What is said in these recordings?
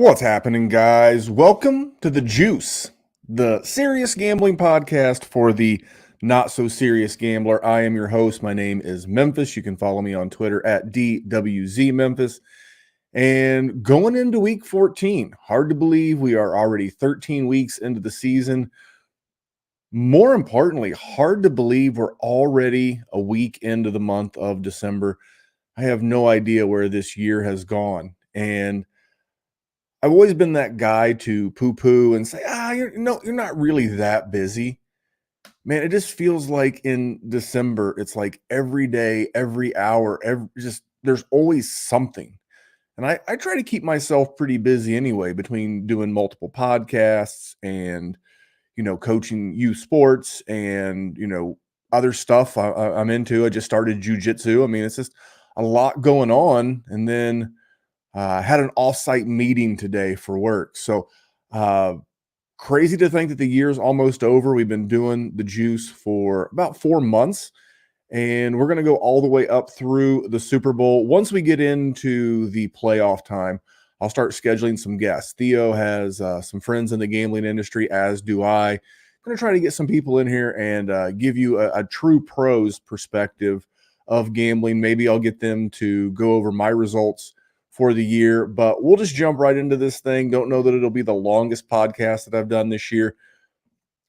What's happening, guys? Welcome to The Juice, the serious gambling podcast for the not-so-serious gambler. I am your host. My name is Memphis. You can follow me on Twitter at DWZMemphis. And going into Week 14, hard to believe we are already 13 weeks into the season. More importantly, hard to believe we're already a week into the month of December. I have no idea where this year has gone. And I've always been that guy to poo-poo and say, you're not really that busy. Man, it just feels like in December, it's like every day, every hour, there's always something. And I try to keep myself pretty busy anyway, between doing multiple podcasts and, coaching youth sports and, other stuff I'm into. I just started jujitsu. I mean, it's just a lot going on. And then had an off-site meeting today for work. So crazy to think that the year's almost over. We've been doing the juice for about 4 months, and we're going to go all the way up through the Super Bowl. Once we get into the playoff time, I'll start scheduling some guests. Theo has some friends in the gambling industry, as do I. I'm going to try to get some people in here and give you a true pros perspective of gambling. Maybe I'll get them to go over my results for the year, but we'll just jump right into this thing. Don't know that it'll be the longest podcast that I've done this year,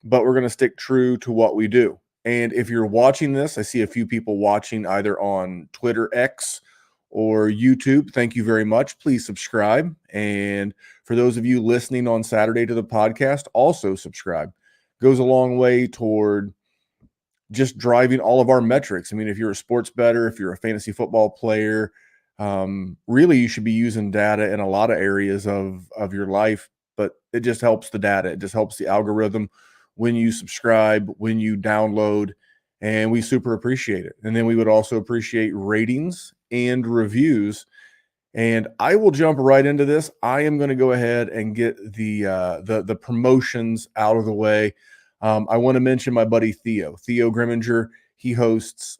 but we're going to stick true to what we do. And if you're watching this, I see a few people watching either on Twitter X or YouTube. Thank you very much. Please subscribe. And for those of you listening on Saturday to the podcast, also subscribe. Goes a long way toward just driving all of our metrics. I mean, if you're a sports bettor, if you're a fantasy football player, really you should be using data in a lot of areas of your life, but it just helps the data. It just helps the algorithm when you subscribe, when you download, and we super appreciate it. And then we would also appreciate ratings and reviews. And I will jump right into this. I am going to go ahead and get the promotions out of the way. I want to mention my buddy Theo Grimminger. He hosts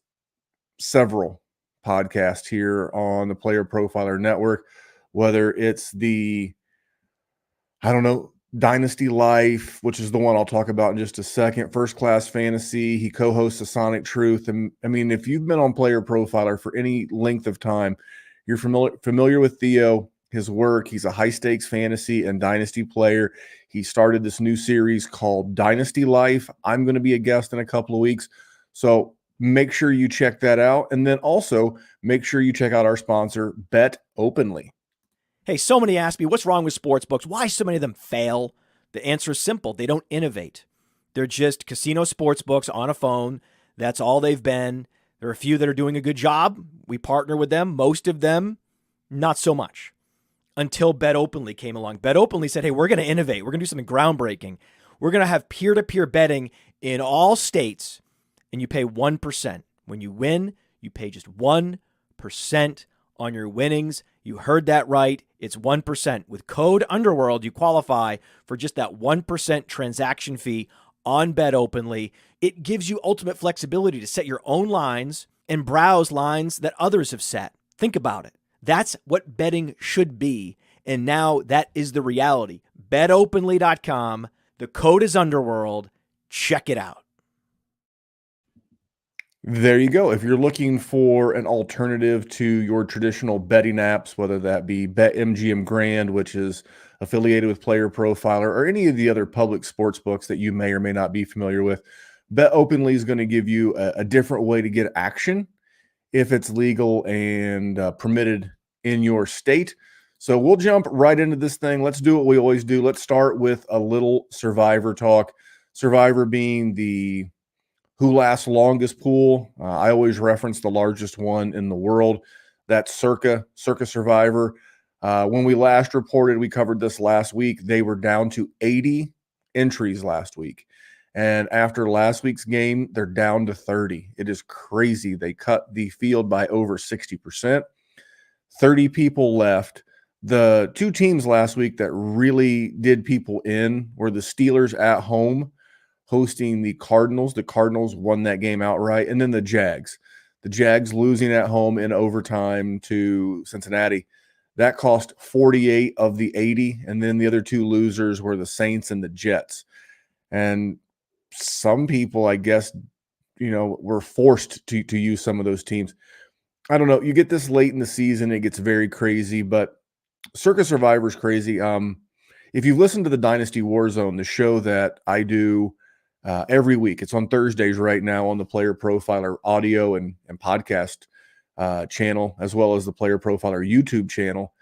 several podcast here on the PlayerProfiler network, whether it's the, Dynasty Life, which is the one I'll talk about in just a second, First Class Fantasy. He co-hosts the Sonic Truth. And I mean, if you've been on PlayerProfiler for any length of time, you're familiar with Theo, his work. He's a high stakes fantasy and dynasty player. He started this new series called Dynasty Life. I'm going to be a guest in a couple of weeks. So make sure you check that out. And then also make sure you check out our sponsor, Bet Openly. Hey, so many ask me, what's wrong with sports books? Why so many of them fail? The answer is simple. They don't innovate. They're just casino sports books on a phone. That's all they've been. There are a few that are doing a good job. We partner with them. Most of them, not so much. Until Bet Openly came along. Bet Openly said, hey, we're going to innovate. We're going to do something groundbreaking. We're going to have peer-to-peer betting in all states, and you pay 1%. When you win, you pay just 1% on your winnings. You heard that right. It's 1%. With code Underworld, you qualify for just that 1% transaction fee on Bet Openly. It gives you ultimate flexibility to set your own lines and browse lines that others have set. Think about it. That's what betting should be. And now that is the reality. BetOpenly.com. The code is Underworld. Check it out. There you go. If you're looking for an alternative to your traditional betting apps, whether that be BetMGM Grand, which is affiliated with PlayerProfiler, or any of the other public sports books that you may or may not be familiar with, Bet Openly is going to give you a different way to get action if it's legal and permitted in your state. So we'll jump right into this thing. Let's do what we always do. Let's start with a little Survivor talk. Survivor being the who lasts longest pool. I always reference the largest one in the world. That's Circa Survivor. When we last reported, we covered this last week, they were down to 80 entries last week. And after last week's game, they're down to 30. It is crazy. They cut the field by over 60%. 30 people left. The two teams last week that really did people in were the Steelers at home hosting the Cardinals. The Cardinals won that game outright. And then the Jags. The Jags losing at home in overtime to Cincinnati. That cost 48 of the 80, and then the other two losers were the Saints and the Jets. And some people, I guess, were forced to use some of those teams. I don't know. You get this late in the season, it gets very crazy, but Circus Survivor's crazy. If you've listened to the Dynasty Warzone, the show that I do every week, it's on Thursdays right now on the Player Profiler audio and podcast channel, as well as the Player Profiler YouTube channel.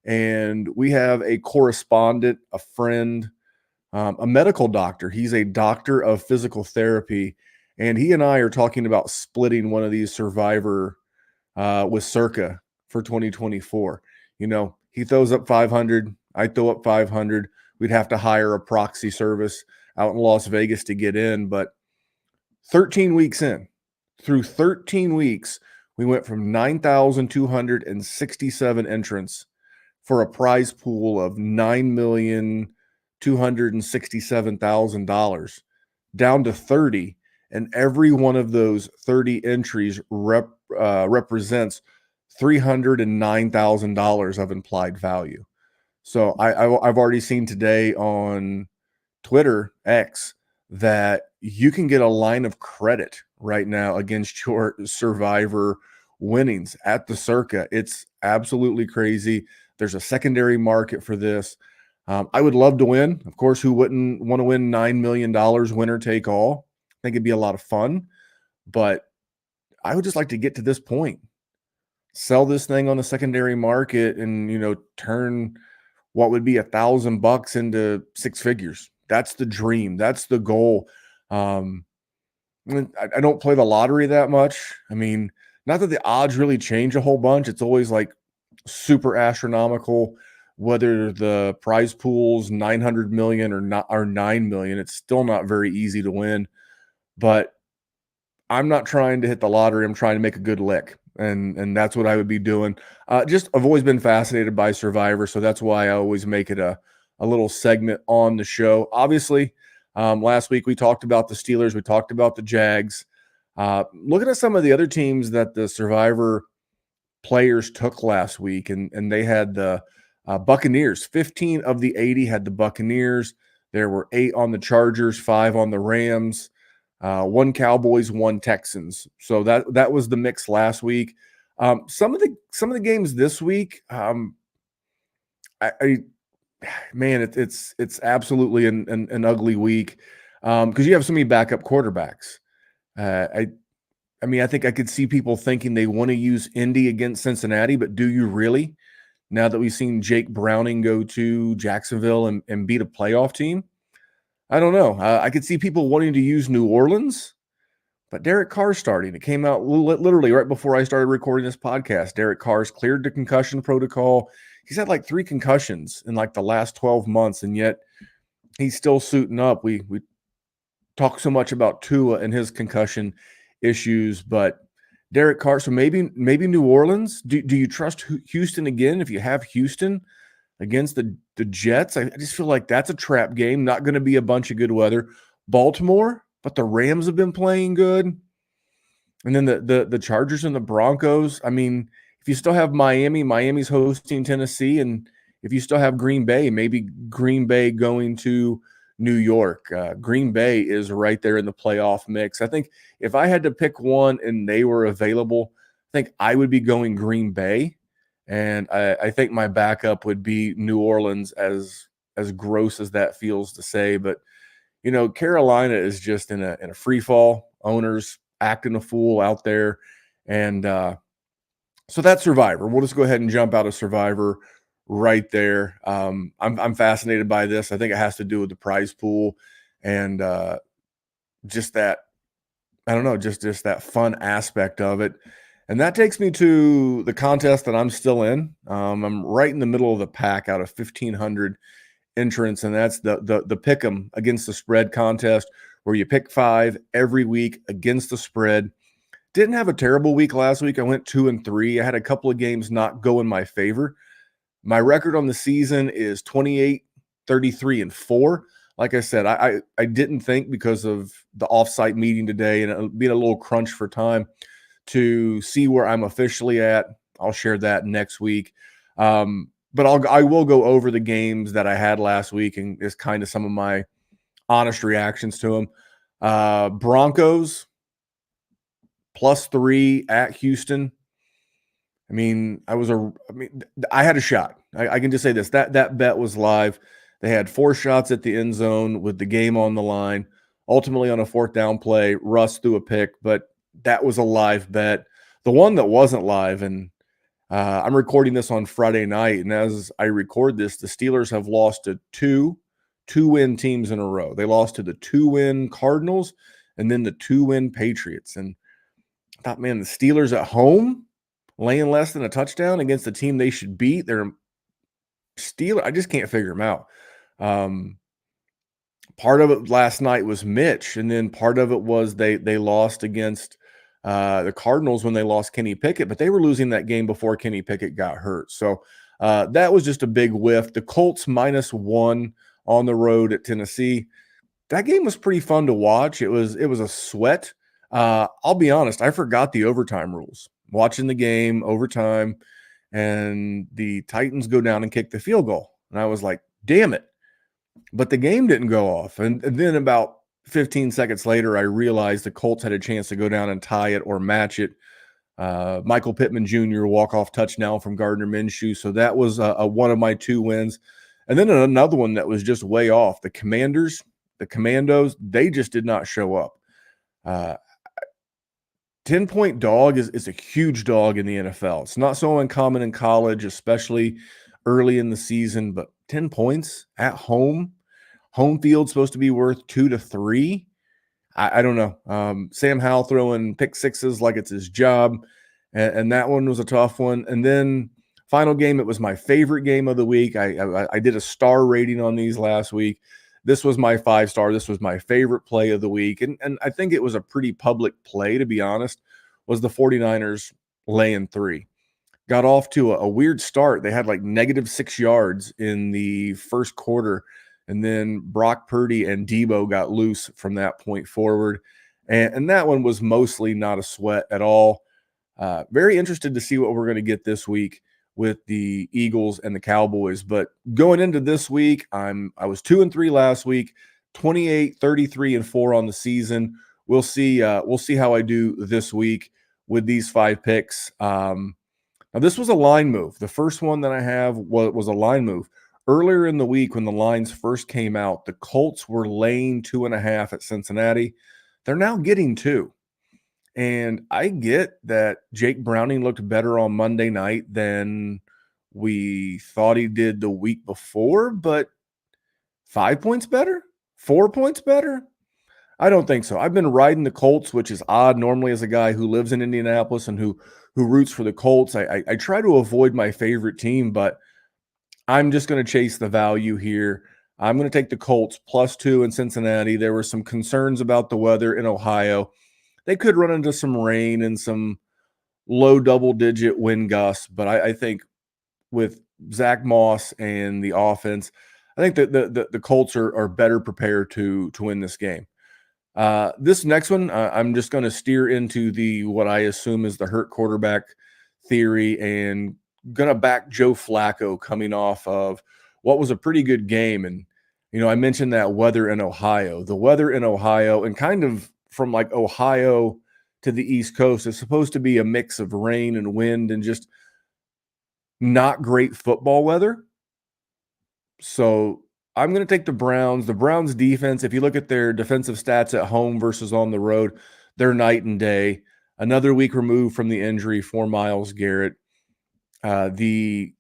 And we have a correspondent, a friend, a medical doctor. He's a doctor of physical therapy. And he and I are talking about splitting one of these Survivor with Circa for 2024. He throws up 500. I throw up 500. We'd have to hire a proxy service out in Las Vegas to get in. But 13 weeks in, through 13 weeks, we went from 9,267 entrants for a prize pool of $9,267,000 down to 30. And every one of those 30 entries represents $309,000 of implied value. So I've already seen today on Twitter, X, that you can get a line of credit right now against your Survivor winnings at the Circa. It's absolutely crazy. There's a secondary market for this. I would love to win. Of course, who wouldn't want to win $9 million winner take all? I think it'd be a lot of fun, but I would just like to get to this point. Sell this thing on the secondary market and, turn what would be $1,000 into six figures. That's the dream. That's the goal. I don't play the lottery that much. I mean, not that the odds really change a whole bunch. It's always like super astronomical, whether the prize pool's 900 million or 9 million. It's still not very easy to win, but I'm not trying to hit the lottery. I'm trying to make a good lick. And that's what I would be doing. I've always been fascinated by Survivor, so that's why I always make it a little segment on the show. Obviously, last week we talked about the Steelers. We talked about the Jags. Looking at some of the other teams that the Survivor players took last week, and they had the Buccaneers. 15 of the 80 had the Buccaneers. There were 8 on the Chargers, 5 on the Rams. 1 Cowboys, 1 Texans. So that was the mix last week. Some of the games this week, it's absolutely an ugly week because you have so many backup quarterbacks. I think I could see people thinking they want to use Indy against Cincinnati, but do you really? Now that we've seen Jake Browning go to Jacksonville and beat a playoff team, I don't know. I could see people wanting to use New Orleans, but Derek Carr's starting. It came out literally right before I started recording this podcast. Derek Carr's cleared the concussion protocol. He's had like 3 concussions in like the last 12 months, and yet he's still suiting up. We talk so much about Tua and his concussion issues, but Derek Carr. So maybe New Orleans. Do you trust Houston again? If you have Houston against the Jets, I just feel like that's a trap game. Not going to be a bunch of good weather. Baltimore, but the Rams have been playing good. And then the Chargers and the Broncos. I mean, if you still have Miami's hosting Tennessee, and if you still have Green Bay, maybe Green Bay going to New York. Green Bay is right there in the playoff mix. I think if I had to pick one and they were available, I think I would be going Green Bay. And I think my backup would be New Orleans, as gross as that feels to say. But, Carolina is just in a free fall. Owners acting a fool out there. And so that's Survivor. We'll just go ahead and jump out of Survivor right there. I'm fascinated by this. I think it has to do with the prize pool and just that, I don't know, just that fun aspect of it. And that takes me to the contest that I'm still in. I'm right in the middle of the pack out of 1,500 entrants, and that's the pick'em against the spread contest, where you pick 5 every week against the spread. Didn't have a terrible week last week. I went 2-3. I had a couple of games not go in my favor. My record on the season is 28, 33-4. Like I said, I didn't think, because of the offsite meeting today and being a little crunch for time, to see where I'm officially at. I'll share that next week. But I will go over the games that I had last week and just kind of some of my honest reactions to them. Broncos +3 at Houston. I mean, I had a shot. I can just say this, that bet was live. They had 4 shots at the end zone with the game on the line. Ultimately, on a 4th down play, Russ threw a pick, but that was a live bet. The one that wasn't live, and I'm recording this on Friday night, and as I record this, the Steelers have lost to two-win teams in a row. They lost to the 2-win Cardinals and then the 2-win Patriots. And I thought, man, the Steelers at home laying less than a touchdown against the team they should beat. They're Steelers. I just can't figure them out. Part of it last night was Mitch, and then part of it was they lost against the Cardinals when they lost Kenny Pickett, but they were losing that game before Kenny Pickett got hurt. So that was just a big whiff. The Colts -1 on the road at Tennessee. That game was pretty fun to watch. It was a sweat. I'll be honest, I forgot the overtime rules. Watching the game, overtime, and the Titans go down and kick the field goal. And I was like, damn it. But the game didn't go off. And then about 15 seconds later, I realized the Colts had a chance to go down and tie it or match it. Michael Pittman Jr. walk-off touchdown from Gardner Minshew. So that was one of my 2 wins. And then another one that was just way off. The Commandos, they just did not show up. 10-point dog is a huge dog in the NFL. It's not so uncommon in college, especially early in the season, but 10 points at home. Home field's supposed to be worth 2 to 3. I don't know. Sam Howell throwing pick sixes like it's his job, and that one was a tough one. And then final game, it was my favorite game of the week. I did a star rating on these last week. This was my 5-star. This was my favorite play of the week. And I think it was a pretty public play, to be honest, was the 49ers laying 3. Got off to a weird start. They had like -6 yards in the first quarter. And then Brock Purdy and Debo got loose from that point forward. And that one was mostly not a sweat at all. Very interested to see what we're going to get this week with the Eagles and the Cowboys. But going into this week, I was 2-3 last week, 28, 33, and 4 on the season. We'll see how I do this week with these 5 picks. Now this was a line move. The first one that I have was a line move. Earlier in the week when the lines first came out, the Colts were laying 2.5 at Cincinnati. They're now getting 2. And I get that Jake Browning looked better on Monday night than we thought he did the week before, but 5 points better? 4 points better? I don't think so. I've been riding the Colts, which is odd normally as a guy who lives in Indianapolis and who roots for the Colts. I try to avoid my favorite team, but I'm just going to chase the value here. I'm going to take the Colts +2 in Cincinnati. There were some concerns about the weather in Ohio. They could run into some rain and some low double-digit wind gusts, but I think with Zach Moss and the offense, I think that the Colts are better prepared to win this game. This next one, I'm just going to steer into what I assume is the hurt quarterback theory and going to back Joe Flacco coming off of what was a pretty good game. And, I mentioned that weather in Ohio. The weather in Ohio, and kind of from like Ohio to the East Coast, is supposed to be a mix of rain and wind and just not great football weather. So I'm going to take the Browns. The Browns defense, if you look at their defensive stats at home versus on the road, they're night and day. Another week removed from the injury for Myles Garrett. The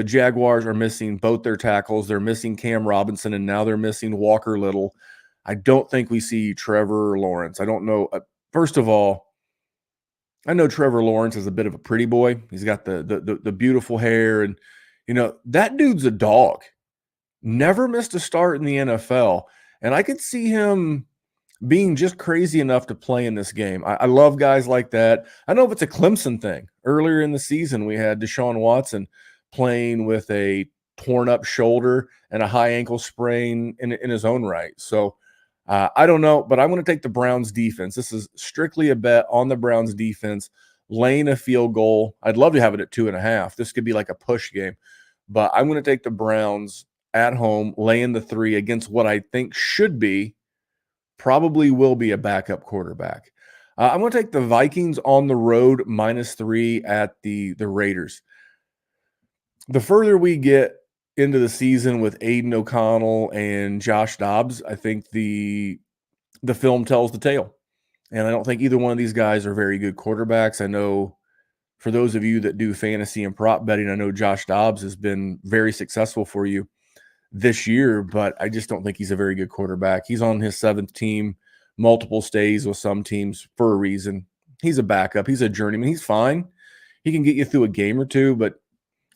Jaguars are missing both their tackles. They're missing Cam Robinson, and now they're missing Walker Little. I don't think we see Trevor Lawrence. I don't know. First of all, I know Trevor Lawrence is a bit of a pretty boy. He's got the beautiful hair, and that dude's a dog. Never missed a start in the NFL, and I could see him being just crazy enough to play in this game. I love guys like that. I know if it's a Clemson thing. Earlier in the season, we had Deshaun Watson playing with a torn up shoulder and a high ankle sprain in his own right. So I don't know, but I'm going to take the Browns defense. This is strictly a bet on the Browns defense, laying a field goal. I'd love to have it at 2.5. This could be like a push game, but I'm going to take the Browns at home, laying the 3 against what I think should be, probably will be a backup quarterback. I'm going to take the Vikings on the road -3 at the Raiders. The further we get into the season with Aiden O'Connell and Josh Dobbs, I think the film tells the tale. And I don't think either one of these guys are very good quarterbacks. I know for those of you that do fantasy and prop betting, I know Josh Dobbs has been very successful for you this year, but I just don't think he's a very good quarterback. He's on his 7th team, multiple stays with some teams for a reason. He's a backup. He's a journeyman. He's fine. He can get you through a game or two, but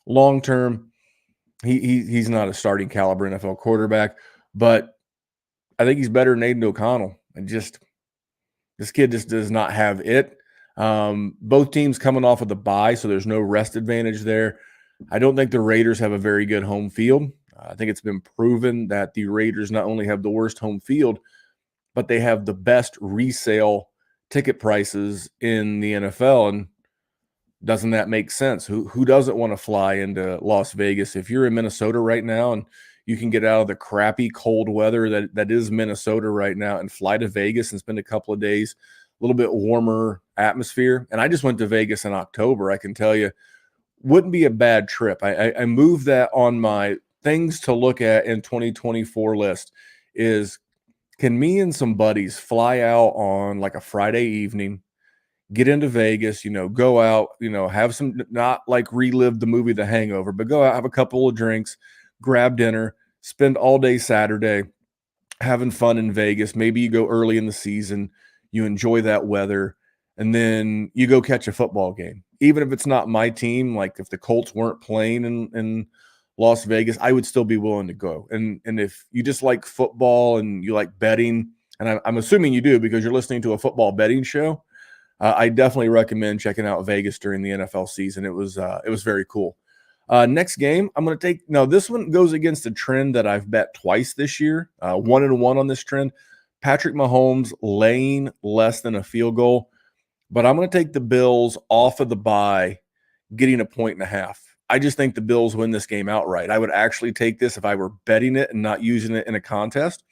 long term, he's not a starting caliber NFL quarterback. But I think he's better than Aiden O'Connell. And just this kid just does not have it. Both teams coming off of the bye, so there's no rest advantage there. I don't think the Raiders have a very good home field. I think it's been proven that the Raiders not only have the worst home field, but they have the best resale ticket prices in the NFL. And doesn't that make sense? Who doesn't want to fly into Las Vegas? If you're in Minnesota right now and you can get out of the crappy cold weather that is Minnesota right now and fly to Vegas and spend a couple of days, a little bit warmer atmosphere. And I just went to Vegas in October. I can tell you, wouldn't be a bad trip. I moved that on my things to look at in 2024 list is, can me and some buddies fly out on like a Friday evening, get into Vegas, go out, have some, not like relive the movie The Hangover, but go out, have a couple of drinks, grab dinner, spend all day Saturday having fun in Vegas. Maybe you go early in the season, you enjoy that weather, and then you go catch a football game. Even if it's not my team, like if the Colts weren't playing in Las Vegas, I would still be willing to go. And if you just like football and you like betting, and I'm assuming you do because you're listening to a football betting show, I definitely recommend checking out Vegas during the NFL season. It was very cool. Next game, I'm going to take – now this one goes against a trend that I've bet twice this year, 1-1 on this trend. Patrick Mahomes laying less than a field goal. But I'm going to take the Bills off of the bye, getting a 1.5. I just think the Bills win this game outright. I would actually take this if I were betting it and not using it in a contest.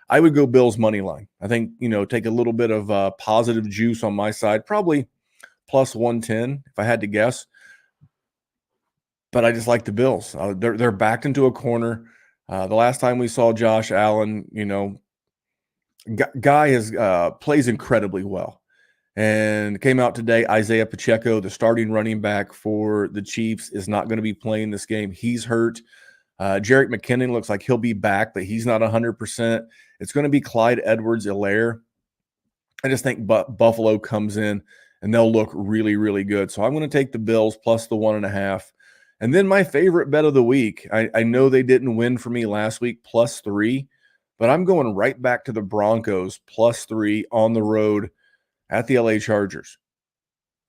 I would go Bills money line. I think, take a little bit of positive juice on my side, probably plus 110 if I had to guess. But I just like the Bills. They're backed into a corner. The last time we saw Josh Allen, guy plays incredibly well. And came out today, Isaiah Pacheco, the starting running back for the Chiefs, is not going to be playing this game. He's hurt. Jerick McKinnon looks like he'll be back, but he's not 100%. It's going to be Clyde Edwards-Helaire. I just think Buffalo comes in, and they'll look really, really good. So I'm going to take the Bills plus the 1.5. And then my favorite bet of the week, I know they didn't win for me last week, +3, but I'm going right back to the Broncos, +3 on the road at the LA Chargers.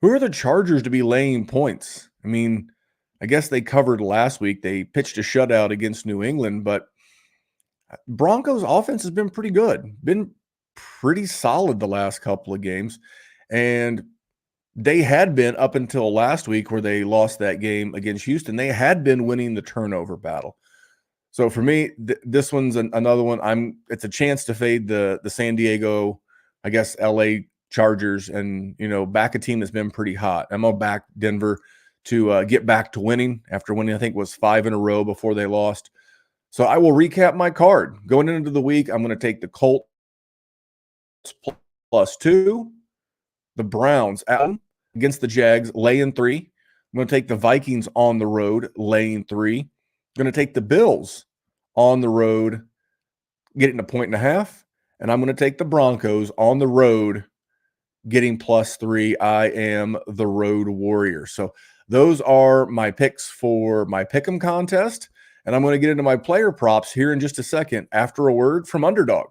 Who are the Chargers to be laying points? I mean, I guess they covered last week. They pitched a shutout against New England, but Broncos offense has been pretty good, been pretty solid the last couple of games. And they had been, up until last week where they lost that game against Houston, they had been winning the turnover battle. So for me, this one's another one. It's a chance to fade the San Diego, I guess, LA Chargers, and back a team that's been pretty hot. I'm gonna back Denver to get back to winning after winning, I think, was 5 in a row before they lost. So I will recap my card going into the week. I'm going to take the Colts +2, the Browns at against the Jags laying 3. I'm going to take the Vikings on the road laying 3. I'm going to take the Bills on the road getting a 1.5, and I'm going to take the Broncos on the road getting +3. I am the road warrior. So those are my picks for my pick'em contest. And I'm going to get into my player props here in just a second after a word from Underdog.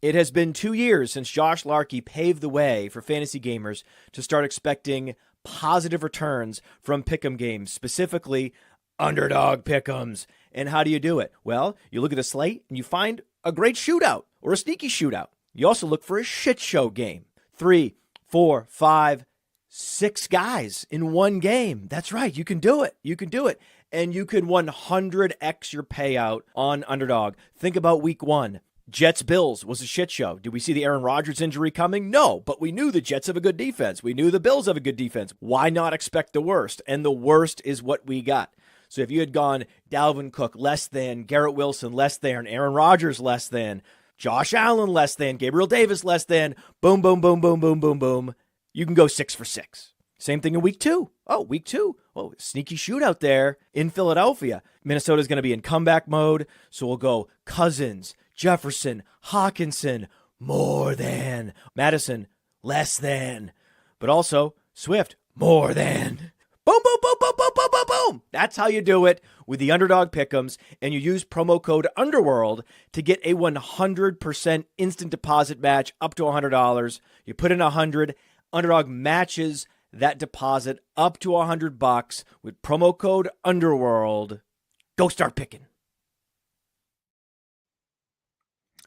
It has been 2 years since Josh Larkey paved the way for fantasy gamers to start expecting positive returns from pick'em games, specifically Underdog pick'ems. And how do you do it? Well, you look at the slate and you find a great shootout or a sneaky shootout. You also look for a shit show game. 3, 4, 5, 6 guys in one game. That's right. You can do it. You can do it. And you can 100x your payout on underdog. Think about week 1. Jets-Bills was a shit show. Did we see the Aaron Rodgers injury coming? No, but we knew the Jets have a good defense. We knew the Bills have a good defense. Why not expect the worst? And the worst is what we got. So if you had gone Dalvin Cook less than, Garrett Wilson less than, Aaron Rodgers less than, Josh Allen less than, Gabriel Davis less than, boom, boom, boom, boom, boom, boom, boom, you can go 6 for 6. Same thing in week 2. Oh, week 2. Oh, sneaky shootout there in Philadelphia. Minnesota's going to be in comeback mode, so we'll go Cousins, Jefferson, Hawkinson, more than, Madison, less than, but also Swift, more than. Boom, boom, boom, boom, boom, boom, boom, boom. That's how you do it with the Underdog Pick'ems, and you use promo code Underworld to get a 100% instant deposit match up to $100. You put in $100, Underdog matches that deposit up to $100 with promo code Underworld. Go start picking.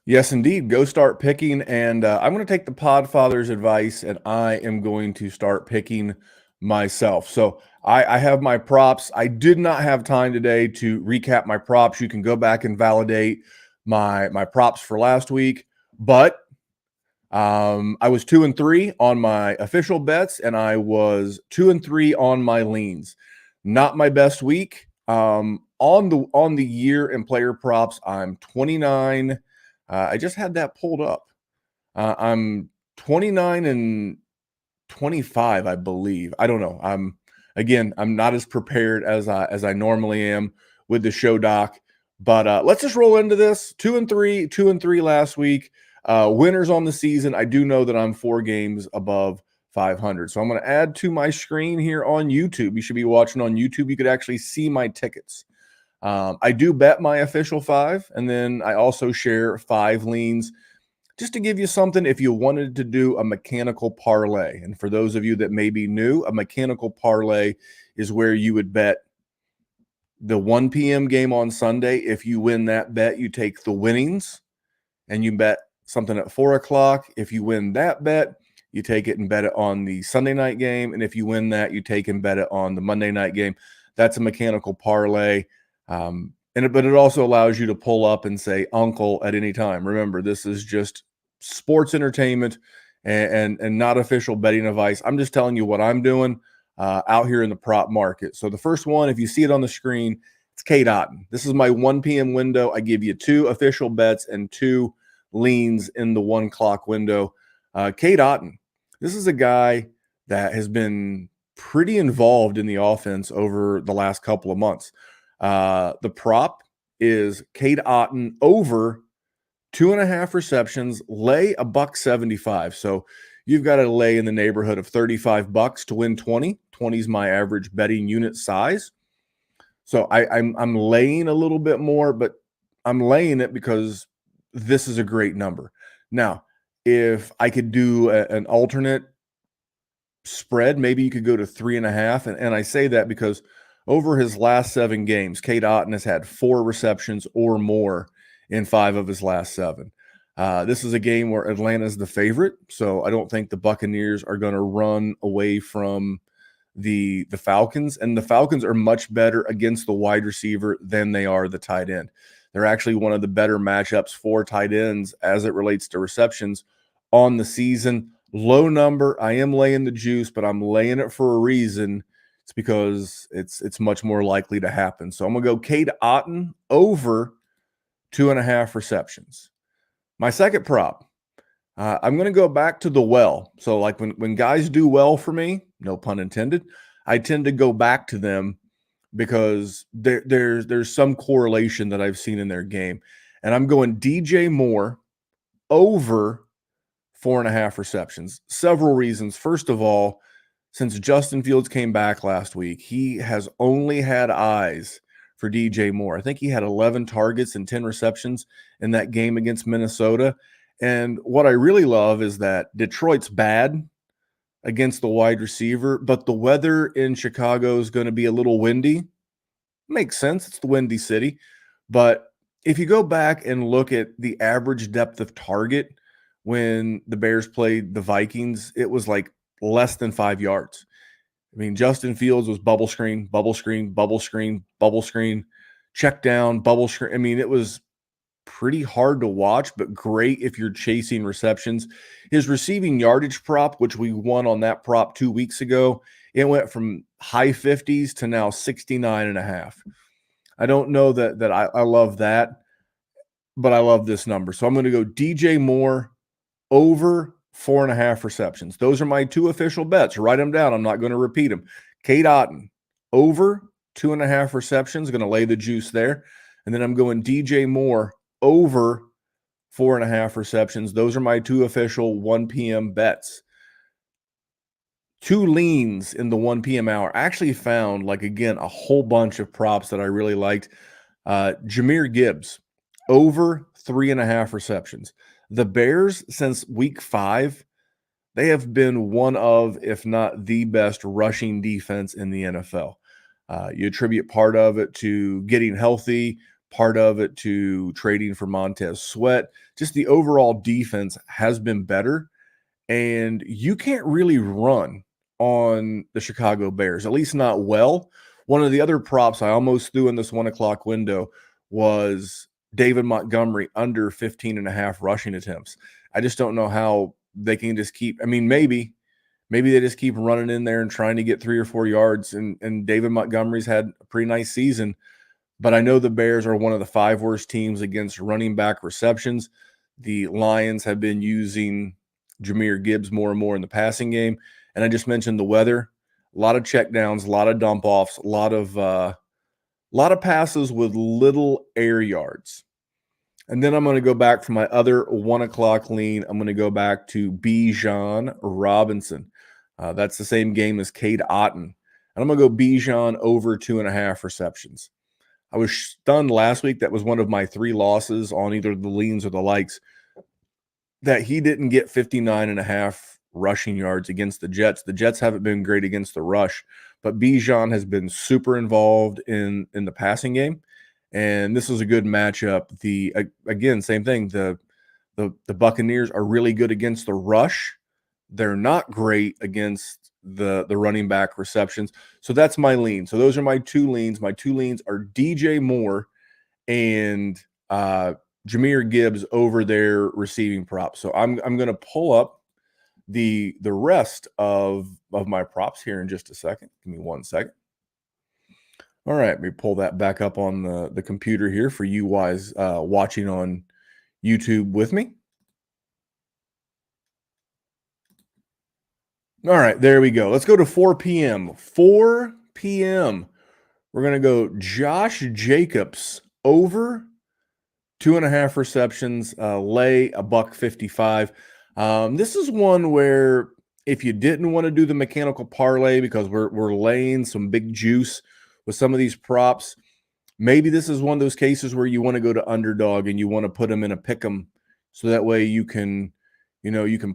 Yes, indeed. Go start picking. And I'm going to take the Podfather's advice, and I am going to start picking myself. So I have my props. I did not have time today to recap my props. You can go back and validate my props for last week. But I was 2-3 on my official bets, and I was 2-3 on my leans. Not my best week. On the year in player props, I'm 29. I just had that pulled up. I'm 29-25, I believe. I don't know. I'm not as prepared as I normally am with the show doc. But let's just roll into this. 2-3 last week. Winners on the season. I do know that I'm 4 games above 500. So I'm going to add to my screen here on YouTube. You should be watching on YouTube. You could actually see my tickets. I do bet my official 5, and then I also share 5 leans just to give you something if you wanted to do a mechanical parlay. And for those of you that may be new, a mechanical parlay is where you would bet the 1 p.m. game on Sunday. If you win that bet, you take the winnings and you bet something at 4 o'clock. If you win that bet, you take it and bet it on the Sunday night game. And if you win that, you take and bet it on the Monday night game. That's a mechanical parlay. But it also allows you to pull up and say uncle at any time. Remember, this is just sports entertainment and not official betting advice. I'm just telling you what I'm doing out here in the prop market. So the first one, if you see it on the screen, it's Cade Otton. This is my 1 p.m. window. I give you 2 official bets and 2 leans in the 1 o'clock window. Cade Otton, this is a guy that has been pretty involved in the offense over the last couple of months. The prop is Cade Otton over 2.5 receptions, lay $1.75. So you've got to lay in the neighborhood of $35 to win 20. 20 is my average betting unit size. So I'm laying a little bit more, but I'm laying it because this is a great number. Now, if I could do an alternate spread, maybe you could go to 3.5. And I say that because over his last 7 games, Cade Otton has had 4 receptions or more in 5 of his last 7. This is a game where Atlanta's the favorite, so I don't think the Buccaneers are going to run away from the Falcons. And the Falcons are much better against the wide receiver than they are the tight end. They're actually one of the better matchups for tight ends as it relates to receptions on the season. Low number. I am laying the juice, but I'm laying it for a reason. It's because it's much more likely to happen. So I'm going to go Cade Otton over 2.5 receptions. My second prop, I'm going to go back to the well. So like when guys do well for me, no pun intended, I tend to go back to them because there's some correlation that I've seen in their game. And I'm going DJ Moore over 4.5 receptions. Several reasons. First of all, since Justin Fields came back last week, he has only had eyes for DJ Moore. I think he had 11 targets and 10 receptions in that game against Minnesota. And what I really love is that Detroit's bad against the wide receiver, but the weather in Chicago is going to be a little windy. Makes sense. It's the Windy City. But if you go back and look at the average depth of target when the Bears played the Vikings, it was like less than 5 yards. I mean, Justin Fields was bubble screen, bubble screen, bubble screen, bubble screen, check down, bubble screen. I mean, it was pretty hard to watch, but great if you're chasing receptions. His receiving yardage prop, which we won on that prop 2 weeks ago, it went from high 50s to now 69.5. I don't know that I love that, but I love this number. So I'm going to go DJ Moore over 4.5 receptions. Those are my 2 official bets. Write them down. I'm not going to repeat them. Cade Otton over 2.5 receptions. Going to lay the juice there. And then I'm going DJ Moore over 4.5 receptions. Those are my 2 official 1 p.m. bets. 2 leans in the 1 p.m. hour. I actually found, again, a whole bunch of props that I really liked. Jahmyr Gibbs, over 3.5 receptions. The Bears, since week 5, they have been one of, if not the best, rushing defense in the NFL. You attribute part of it to getting healthy, part of it to trading for Montez Sweat. Just the overall defense has been better, and you can't really run on the Chicago Bears, at least not well. One of the other props I almost threw in this 1 o'clock window was David Montgomery under 15.5 rushing attempts. I just don't know how they can just keep, maybe they just keep running in there and trying to get 3 or 4 yards. And David Montgomery's had a pretty nice season, but I know the Bears are one of the 5 worst teams against running back receptions. The Lions have been using Jahmyr Gibbs more and more in the passing game. And I just mentioned the weather, a lot of checkdowns, a lot of dump offs, a lot of passes with little air yards. And then I'm going to go back for my other 1 o'clock lean. I'm going to go back to Bijan Robinson. That's the same game as Cade Otton. And I'm going to go Bijan over 2.5 receptions. I was stunned last week. That was one of my 3 losses on either the leans or the likes, that he didn't get 59.5 rushing yards against the Jets. The Jets haven't been great against the rush, but Bijan has been super involved in the passing game, and this is a good matchup. Again, same thing. The Buccaneers are really good against the rush. They're not great against the running back receptions. So that's my lean. So those are my 2 leans. My 2 leans are DJ Moore and Jahmyr Gibbs over their receiving props. So I'm going to pull up the rest of my props here in just a second. Give me 1 second. All right, let me pull that back up on the computer here for you guys watching on YouTube with me. All right, there we go. Let's go to 4 p.m. 4 p.m. We're going to go Josh Jacobs over 2.5 receptions, lay $1.55. This is one where if you didn't want to do the mechanical parlay because we're laying some big juice with some of these props, maybe this is one of those cases where you want to go to underdog and you want to put them in a pick 'em, so that way you can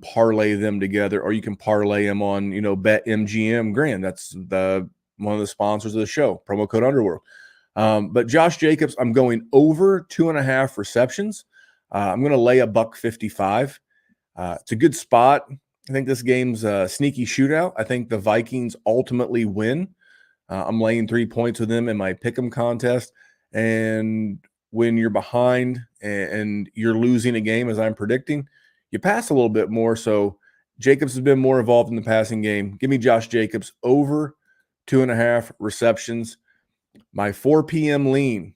parlay them together, or you can parlay them on, Bet MGM Grand. That's one of the sponsors of the show, promo code Underworld. But Josh Jacobs, I'm going over 2.5 receptions. I'm going to lay $1.55. It's a good spot. I think this game's a sneaky shootout. I think the Vikings ultimately win. I'm laying 3 points with them in my pick'em contest. And when you're behind and you're losing a game, as I'm predicting, you pass a little bit more. So Jacobs has been more involved in the passing game. Give me Josh Jacobs over 2.5 receptions. My 4 p.m. lean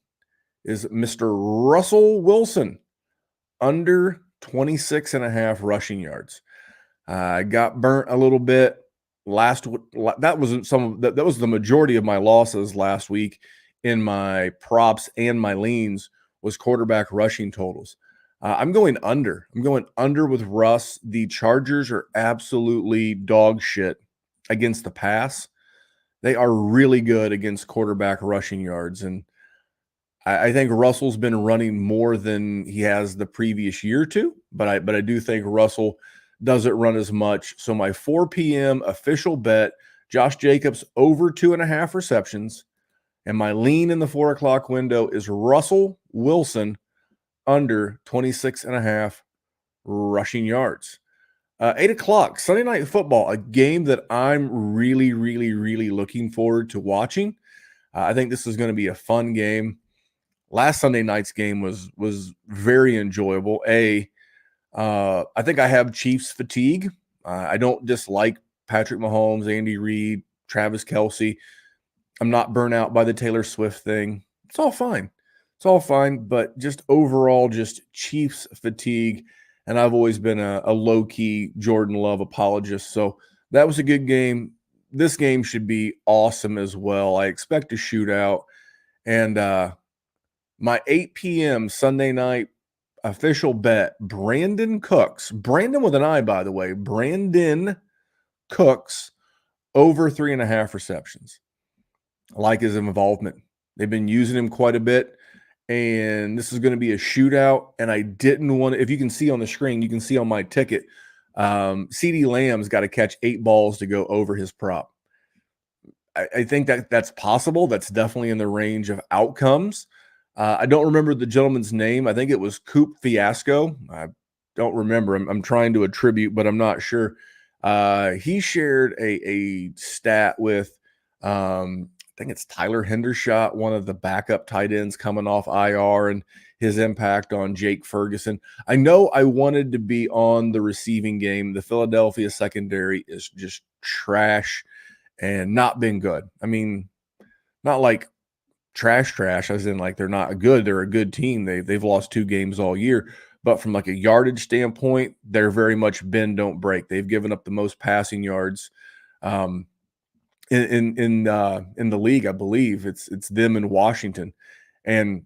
is Mr. Russell Wilson under 26.5 rushing yards. I got burnt a little bit that was the majority of my losses last week in my props and my leans was quarterback rushing totals. I'm going under. I'm going under with Russ. The Chargers are absolutely dog shit against the pass. They are really good against quarterback rushing yards. And I think Russell's been running more than he has the previous year or two, but I do think Russell doesn't run as much. So my 4 p.m. official bet, Josh Jacobs over 2.5 receptions. And my lean in the 4 o'clock window is Russell Wilson under 26.5 rushing yards. 8 o'clock, Sunday Night Football, a game that I'm really, really, really looking forward to watching. I think this is going to be a fun game. Last Sunday night's game was very enjoyable. I think I have Chiefs fatigue. I don't dislike Patrick Mahomes, Andy Reid, Travis Kelce. I'm not burnt out by the Taylor Swift thing. It's all fine. It's all fine, but just overall, just Chiefs fatigue. And I've always been a low-key Jordan Love apologist. So that was a good game. This game should be awesome as well. I expect a shootout. And my 8 p.m. Sunday night official bet, Brandon Cooks. Brandon with an I, by the way. Brandon Cooks over 3.5 receptions. I like his involvement. They've been using him quite a bit, and this is going to be a shootout. And I didn't want to, if you can see on the screen, you can see on my ticket, CeeDee Lamb's got to catch 8 balls to go over his prop. I think that's possible. That's definitely in the range of outcomes. I don't remember the gentleman's name. I think it was Coop Fiasco. I don't remember. I'm trying to attribute, but I'm not sure. He shared a stat with I think it's Tyler Hendershot, one of the backup tight ends coming off IR, and his impact on Jake Ferguson. I know I wanted to be on the receiving game. The Philadelphia secondary is just trash and not been good. I mean, not like trash, as in like they're not good. They're a good team. They've lost 2 games all year. But from like a yardage standpoint, they're very much bend, don't break. They've given up the most passing yards in the league, I believe. It's them in Washington, and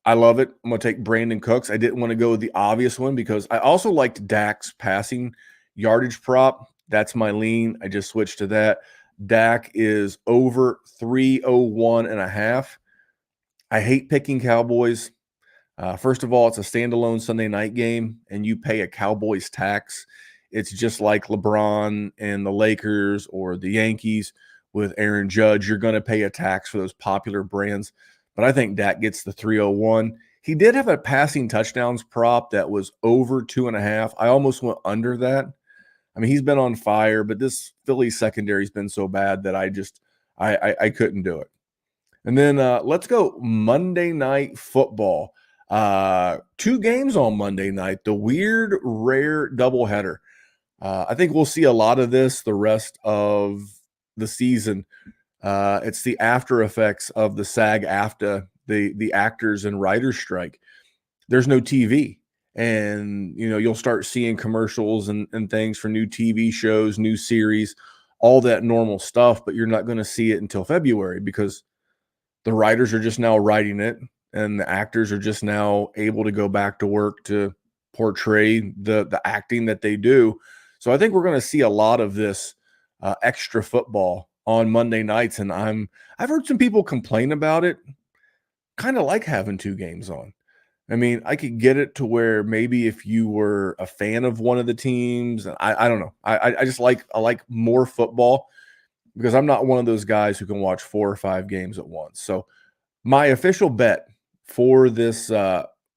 I love it. I'm gonna take Brandon Cooks. I didn't want to go with the obvious one because I also liked Dak's passing yardage prop. That's my lean. I just switched to that. Dak is over 301.5. I hate picking Cowboys. First of all, it's a standalone Sunday night game, and you pay a Cowboys tax. It's just like LeBron and the Lakers or the Yankees with Aaron Judge. You're going to pay a tax for those popular brands. But I think Dak gets the 301. He did have a passing touchdowns prop that was over 2.5. I almost went under that. I mean, he's been on fire, but this Philly secondary's been so bad that I couldn't do it. And then let's go Monday Night Football. 2 games on Monday night, the weird, rare doubleheader. I think we'll see a lot of this the rest of the season. It's the after effects of the SAG-AFTRA, the actors and writers strike. There's no TV. And, you'll start seeing commercials and things for new TV shows, new series, all that normal stuff, but you're not going to see it until February because the writers are just now writing it and the actors are just now able to go back to work to portray the acting that they do. So I think we're going to see a lot of this extra football on Monday nights, and I've heard some people complain about it. Kind of like having 2 games on. I mean, I could get it to where maybe if you were a fan of one of the teams, I don't know. I just like more football because I'm not one of those guys who can watch 4 or 5 games at once. So my official bet for this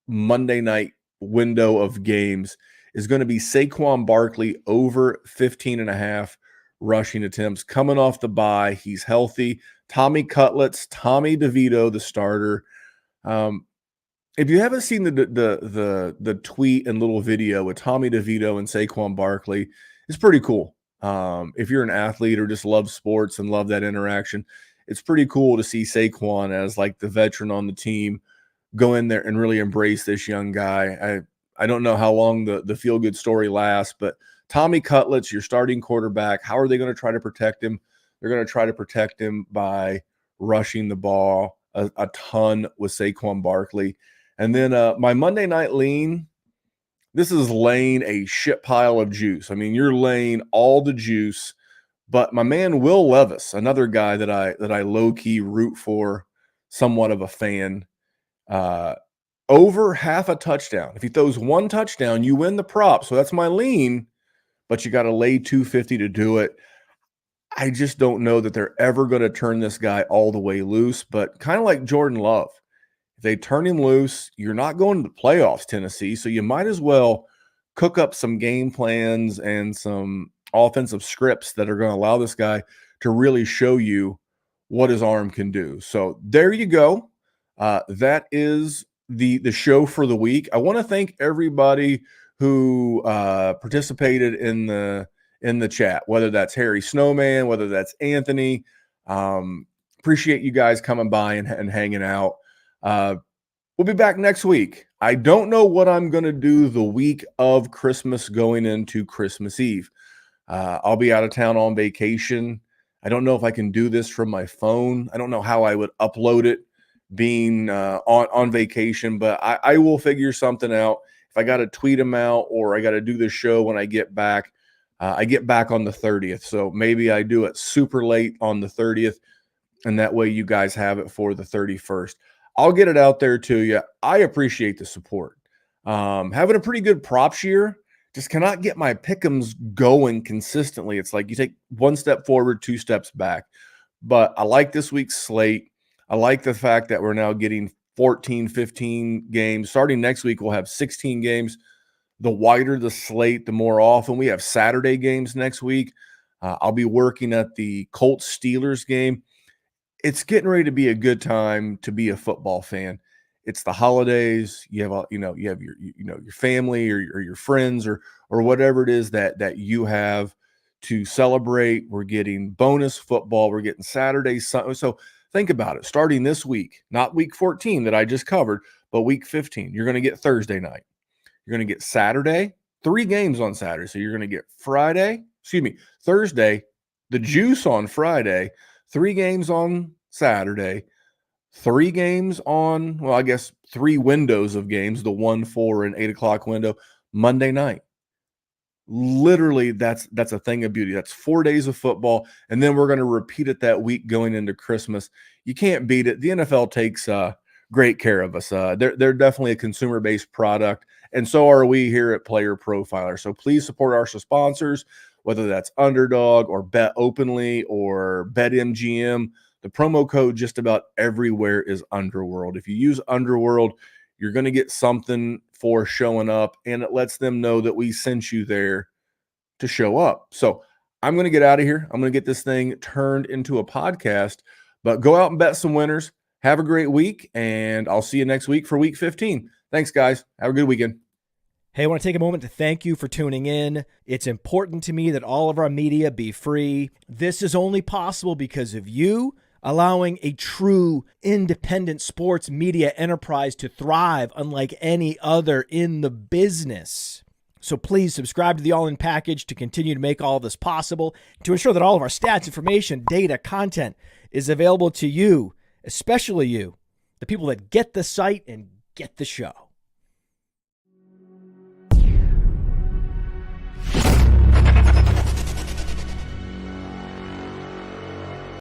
Monday night window of games is going to be Saquon Barkley over 15.5 rushing attempts. Coming off the bye, he's healthy. Tommy Cutlets, Tommy DeVito, the starter. If you haven't seen the tweet and little video with Tommy DeVito and Saquon Barkley, it's pretty cool. If you're an athlete or just love sports and love that interaction, it's pretty cool to see Saquon as like the veteran on the team go in there and really embrace this young guy. I don't know how long the feel-good story lasts, but Tommy Cutlets, your starting quarterback, how are they going to try to protect him? They're going to try to protect him by rushing the ball a ton with Saquon Barkley. And then my Monday night lean, this is laying a shit pile of juice. I mean, you're laying all the juice, but my man Will Levis, another guy that I low-key root for, somewhat of a fan, over half a touchdown. If he throws 1 touchdown, you win the prop. So that's my lean, but you got to lay 250 to do it. I just don't know that they're ever going to turn this guy all the way loose, but kind of like Jordan Love. If they turn him loose, you're not going to the playoffs, Tennessee, so you might as well cook up some game plans and some offensive scripts that are going to allow this guy to really show you what his arm can do. So there you go. That is the show for the week. I want to thank everybody who participated in the chat, whether that's Harry Snowman, whether that's Anthony. Appreciate you guys coming by and hanging out. We'll be back next week. I don't know what I'm going to do the week of Christmas going into Christmas Eve. I'll be out of town on vacation. I don't know if I can do this from my phone. I don't know how I would upload it being on vacation, but I will figure something out. If I got to tweet them out or I got to do the show when I get back on the 30th. So maybe I do it super late on the 30th, and that way you guys have it for the 31st. I'll get it out there to you. I appreciate the support. Having a pretty good props year. Just cannot get my pick'ems going consistently. It's like you take one step forward, two steps back. But I like this week's slate. I like the fact that we're now getting 14, 15 games. Starting next week, we'll have 16 games. The wider the slate, the more often. We have Saturday games next week. I'll be working at the Colts-Steelers game. It's getting ready to be a good time to be a football fan. It's the holidays. You have your family or your friends or whatever it is that you have to celebrate. We're getting bonus football. We're getting Saturday. So think about it. Starting this week, not week 14 that I just covered, but week 15, you're going to get Thursday night. You're going to get Saturday, 3 games on Saturday. So you're going to get Thursday, the juice on Friday, 3 games on Saturday, 3 games on, 3 windows of games, the 1, 4, and 8 o'clock window, Monday night. Literally, that's a thing of beauty. That's 4 days of football, and then we're going to repeat it that week going into Christmas. You can't beat it. The NFL takes great care of us. They're definitely a consumer-based product, and so are we here at Player Profiler. So please support our sponsors, whether that's Underdog or Bet Openly or BetMGM. The promo code just about everywhere is Underworld. If you use Underworld, you're going to get something for showing up, and it lets them know that we sent you there to show up. So I'm going to get out of here. I'm going to get this thing turned into a podcast, but go out and bet some winners. Have a great week, and I'll see you next week for week 15. Thanks, guys. Have a good weekend. Hey, I want to take a moment to thank you for tuning in. It's important to me that all of our media be free. This is only possible because of you allowing a true independent sports media enterprise to thrive unlike any other in the business. So please subscribe to the All In Package to continue to make all of this possible, to ensure that all of our stats, information, data, content is available to you, especially you, the people that get the site and get the show.